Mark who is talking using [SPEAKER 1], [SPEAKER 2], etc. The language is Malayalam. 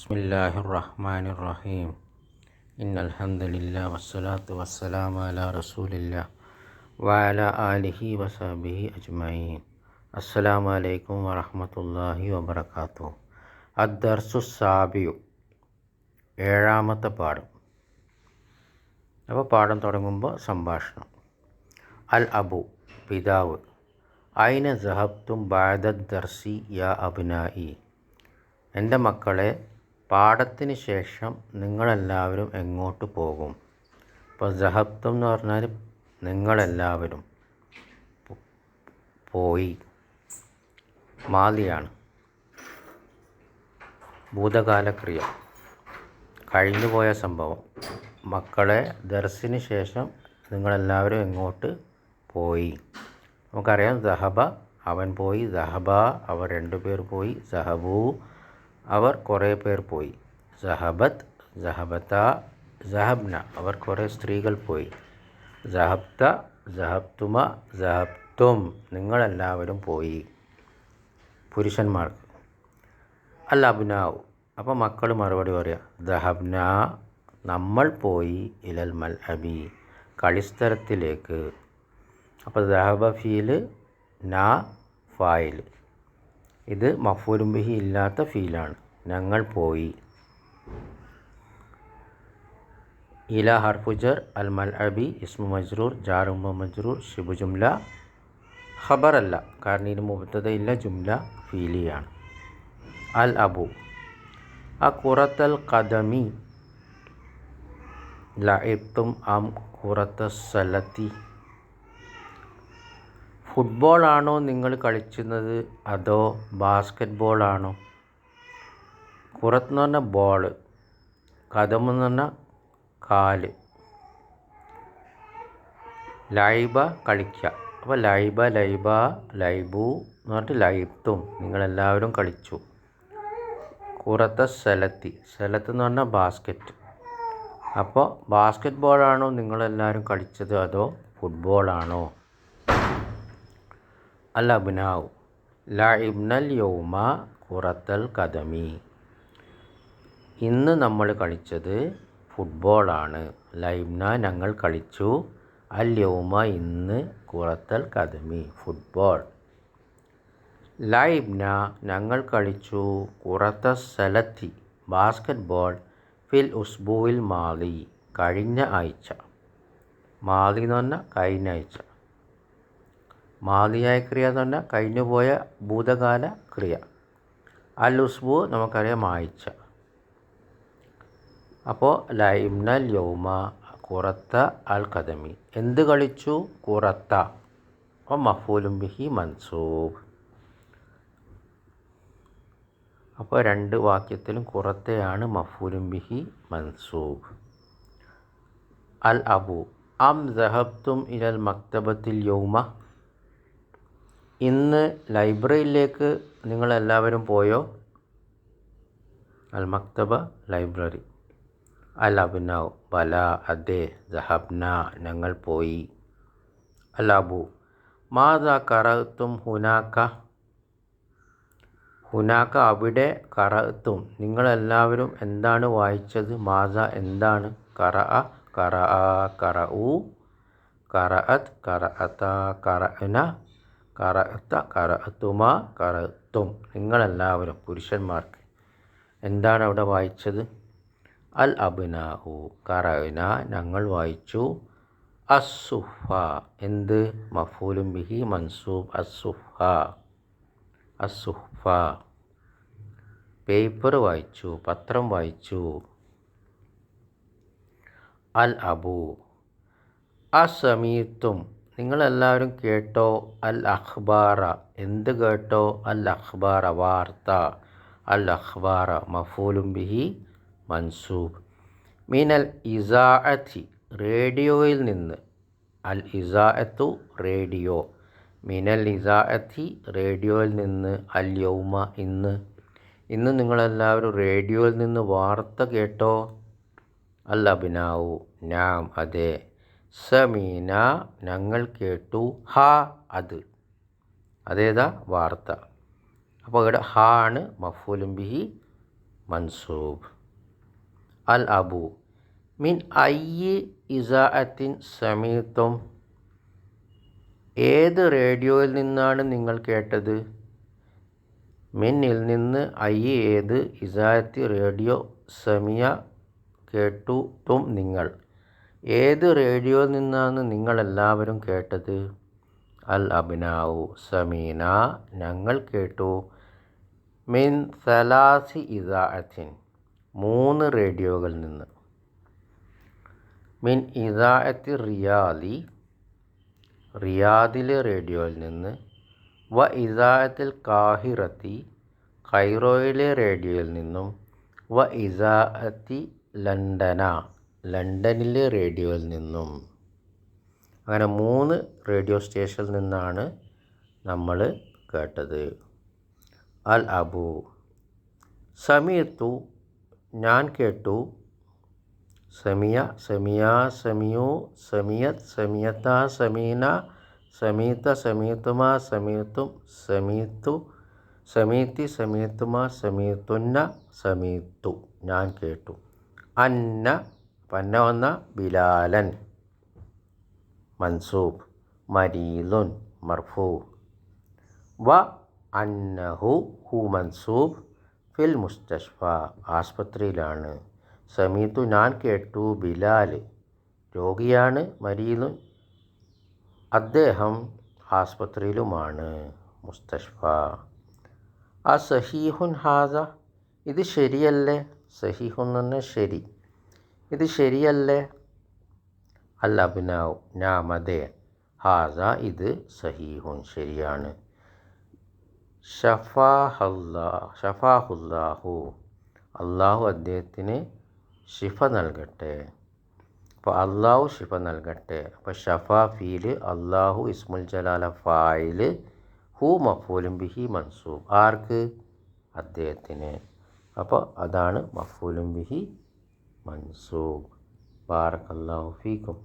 [SPEAKER 1] ബിസ്മില്ലാഹിർറഹ്മാനിർറഹീം. ഇന്നൽഹംദുലില്ലാ വസ്സലാത്തു വസ്സലാമു അലാ റസൂലില്ലാ വഅലാ ആലിഹി വസഹ്ബിഹി അജ്മഈൻ. അസ്സലാമു അലൈക്കും വറഹ്മത്തുള്ളാഹി വബറകാതുഹു. അദ്ദർസുസ്സാബിഉ, ഏഴാമത്തെ പാഠം. അപ്പോൾ പാഠം തുടങ്ങുമ്പോൾ സംഭാഷണം. അൽ അബു, പിതാവ്. ഐന സഹബ്തും ബഅദദ് ദർസി യാ അബ്നാഇ. എൻ്റെ മക്കളെ, പാഠത്തിന് ശേഷം നിങ്ങളെല്ലാവരും എങ്ങോട്ട് പോകും? ഇപ്പോൾ സഹബ്തും എന്ന് പറഞ്ഞാൽ നിങ്ങളെല്ലാവരും പോയി. മാലിയാണ്, ഭൂതകാലക്രിയ, കഴിഞ്ഞുപോയ സംഭവം. മക്കളെ, ദർസിന് ശേഷം നിങ്ങളെല്ലാവരും എങ്ങോട്ട് പോയി? നമുക്കറിയാം, സഹബ അവൻ പോയി, സഹബ അവർ രണ്ടുപേർ പോയി, സഹബു അവർ കുറേ പേർ പോയി, സഹബത്ത് സഹബത്ത സഹബ്ന അവർ കുറേ സ്ത്രീകൾ പോയി, സഹബ്ത സഹബ്തുമ സഹബ്തും നിങ്ങളെല്ലാവരും പോയി, പുരുഷന്മാർക്ക്. അൽ അബ്നാഉ, അപ്പോൾ മക്കൾ മറുപടി പറയാം, ദഹബ്ന നമ്മൾ പോയി, ഇലൽ മൽഅബി കളിസ്ഥലത്തിലേക്ക്. അപ്പോൾ ദഹബ ഫീല്, നാ ഫായിൽ. ഇത് മഫ്ഊലും ബിഹി ഇല്ലാത്ത ഫീലാണ്, ഞങ്ങൾ പോയി. ഇല ഹർഫുജർ, അൽ മൽഅബി ഇസ്മു മജ്റൂർ, ജാറും മജ്റൂർ, ശിബു ജുംല ഖബറല്ല, കാരണം ഇതിന് മുബ്തദ ഇല്ല, ജുംല ഫീലിയാണ്. അൽ അബു, അഖുറത്തൽ ഖദമി ലഇബ്തും അം ഖുറത്തസ്സലത്തി. ഫുട്ബോളാണോ നിങ്ങൾ കളിക്കുന്നത് അതോ ബാസ്ക്കറ്റ് ബോളാണോ? ഖുറത്ത് എന്ന് പറഞ്ഞാൽ ബോൾ, ഖദം എന്ന് പറഞ്ഞാൽ കാല്, ലൈബ കളിക്കുക. അപ്പോൾ ലൈബ ലൈബ ലൈബു എന്ന് പറഞ്ഞിട്ട് ലൈബ്തും നിങ്ങളെല്ലാവരും കളിച്ചു. ഖുറത്തസ്സലത്തി, സലത്ത് എന്ന് പറഞ്ഞാൽ ബാസ്ക്കറ്റ്. അപ്പോൾ ബാസ്ക്കറ്റ് ബോളാണോ നിങ്ങളെല്ലാവരും കളിച്ചത് അതോ ഫുട്ബോളാണോ? അൽ അബ്നാഉ ലഇബ്നൽ യൗമ ഖുറത്തൽ ഖദമി. ഇന്ന് നമ്മൾ കളിച്ചത് ഫുട്ബോളാണ്. ലൈബ്ന ഞങ്ങൾ കളിച്ചു, അൽ യൗമ ഇന്ന്, ഖുറത്തൽ ഖദമി ഫുട്ബോൾ. ലൈബ്ന ഞങ്ങൾ കളിച്ചു, ഖുറത്തസ്സലത്തി ബാസ്ക്കറ്റ് ബോൾ, ഫിൽ ഉസ്ബുഇൽ മാലി കഴിഞ്ഞ ആഴ്ച. മാലി എന്ന് പറഞ്ഞാൽ കഴിഞ്ഞ ആഴ്ച. മാലിയായ ക്രിയ എന്ന് പറഞ്ഞാൽ കഴിഞ്ഞുപോയ ഭൂതകാല ക്രിയ. അൽ ഉസ്ബു നമുക്കറിയാം ആഴ്ച. അപ്പോൾ ലൈബ്നൽ യൗമ ഖുറത്ത അൽ ഖദമി, എന്ത് കളിച്ചു? ഖുറത്ത. അപ്പോൾ മഫ്ഊലും ബിഹി മൻസൂബ്. അപ്പോൾ രണ്ട് വാക്യത്തിലും ഖുറത്തയാണ് മഫ്ഊലും ബിഹി മൻസൂബ്. അൽ അബു, അം ദഹബ്തും ഇലൽ മക്തബത്തിൽ യൗമ. ഇന്ന് ലൈബ്രറിയിലേക്ക് നിങ്ങളെല്ലാവരും പോയോ? അൽ മക്തബ ലൈബ്രറി. അൽ അബ്നാഉ ബല അതെ, ദഹബ്ന ഞങ്ങൾ പോയി. അൽ അബു, മാദാ ഖറഅ്തും ഹുനാക. ഹുനാക അവിടെ, ഖറഅ്തും നിങ്ങളെല്ലാവരും എന്താണ് വായിച്ചത്? മാദാ എന്താണ്, ഖറഅ ഖറഅ ഖറഉ ഖറഅത് ഖറഅത ഖറഅന ഖറഅത ഖറഅതുമ ഖറഅതും നിങ്ങളെല്ലാവരും, പുരുഷന്മാർക്ക് എന്താണ് അവിടെ വായിച്ചത്? അൽ അബ്നാഉ ഖറഅന ഞങ്ങൾ വായിച്ചു, അസ്സുഹ്ഫ എന്ത്? മഫ്ഊലും ബിഹി മൻസൂബ്, അസ്സുഹ്ഫ അസ്സുഹ്ഫ പേപ്പർ വായിച്ചു, പത്രം വായിച്ചു. അൽ അബു, അസമീത്തും നിങ്ങളെല്ലാവരും കേട്ടോ? അൽ അഖ്ബാറ എന്ത് കേട്ടോ? അൽ അഖ്ബാറ വാർത്ത. അൽ അഖ്ബാറ മഫ്ഊലും ബിഹി മൻസൂബ്. മിനൽ ഇസാഅത്തി റേഡിയോയിൽ നിന്ന്. അൽ ഇസാഅത്തു റേഡിയോ. മിനൽ ഇസാഅത്തി റേഡിയോയിൽ നിന്ന്. അൽ യൗമ ഇന്ന്. ഇന്ന് നിങ്ങളെല്ലാവരും റേഡിയോയിൽ നിന്ന് വാർത്ത കേട്ടോ? അൽ അബ്നാഉ നാം അതെ, സമീന ഞങ്ങൾ കേട്ടു, ഹ അത്, അതേതാ വാർത്ത. അപ്പോൾ ഇവിടെ ഹ ആണ് മഫ്ഊലും ബിഹി മൻസൂബ്. അൽ അബു മിൻ അയ്യി ഇസാഅത്തിൻ സമീത്തും, ഏത് റേഡിയോയിൽ നിന്നാണ് നിങ്ങൾ കേട്ടത്? മിന്നിൽ നിന്ന്, അയ്യി ഏത്, ഇസാഅത്തി റേഡിയോ, സമിയ കേട്ടു, തും നിങ്ങൾ, ഏത് റേഡിയോയിൽ നിന്നാണ് നിങ്ങളെല്ലാവരും കേട്ടത്? അൽ അബ്നാഉ സമീന ഞങ്ങൾ കേട്ടു, മിൻ സലാസി ഇസാഅത്തിൻ 3 റേഡിയോകളിൽ നിന്ന്, മിൻ ഇസാഅത്തി റിയാദി റിയാദിലെ റേഡിയോയിൽ നിന്ന്, വ ഇസാഅത്തിൽ കാഹിറത്തി കൈറോയിലെ റേഡിയോയിൽ നിന്നും, വ ഇസാഅത്തി ലണ്ടന ലണ്ടനിലെ റേഡിയോയിൽ നിന്നും. അങ്ങനെ 3 റേഡിയോ സ്റ്റേഷനിൽ നിന്നാണ് നമ്മൾ കേട്ടത്. അൽ അബു സമീത്തു ഞാൻ കേട്ടു, സമിയ സമിയ സമിയു സമിയത് സമിയത്ത സമീന സമീത്ത സമീത്തുമ സമീത്തും സമീത്തു സമീത്തി സമീത്തുമ സമീത്തുന്ന സമീത്തു ഞാൻ കേട്ടു. അന്ന പന്ന വന്ന ബിലാലൻ മൻസൂബ്, മരീലുൻ മർഫൂ, വ അന്നഹു ഹു മൻസൂബ്, ഫിൽ മുസ്തഷ്ഫ ആസ്പത്രിയിലാണ്, സമീത്തു ഞാൻ കേട്ടു, ബിലാൽ രോഗിയാണ്, മരീലുൻ അദ്ദേഹം ആസ്പത്രിയിലുമാണ്, മുസ്തഷ്ഫ. സഹീഹുൻ ഹാദ ഇത് ശരിയല്ലേ? സഹീഹുൻ എന്ന് പറഞ്ഞാൽ ശരി, ഇത് ശരിയല്ലേ? അൽ അബ്നാഉ നാമതേ, ഹാദ ഇത്, സഹീഹുൻ ശരിയാണ്. ഷഫാഹുല്ലാഹു അള്ളാഹു അദ്ദേഹത്തിന് ശിഫ നൽകട്ടെ. അപ്പോൾ അള്ളാഹു ശിഫ നൽകട്ടെ. അപ്പോൾ ഷഫാ ഫീല്, അള്ളാഹു ഇസ്മുൽ ജലാല ഫായില്, ഹു മഫൂലും ബിഹി മൻസൂബ് ആർക്ക്? അദ്ദേഹത്തിന്. അപ്പോൾ അതാണ് മഫൂലും ബിഹി മൻസൂബ്. ബാറക്കല്ലാഹു ഫീക്കും.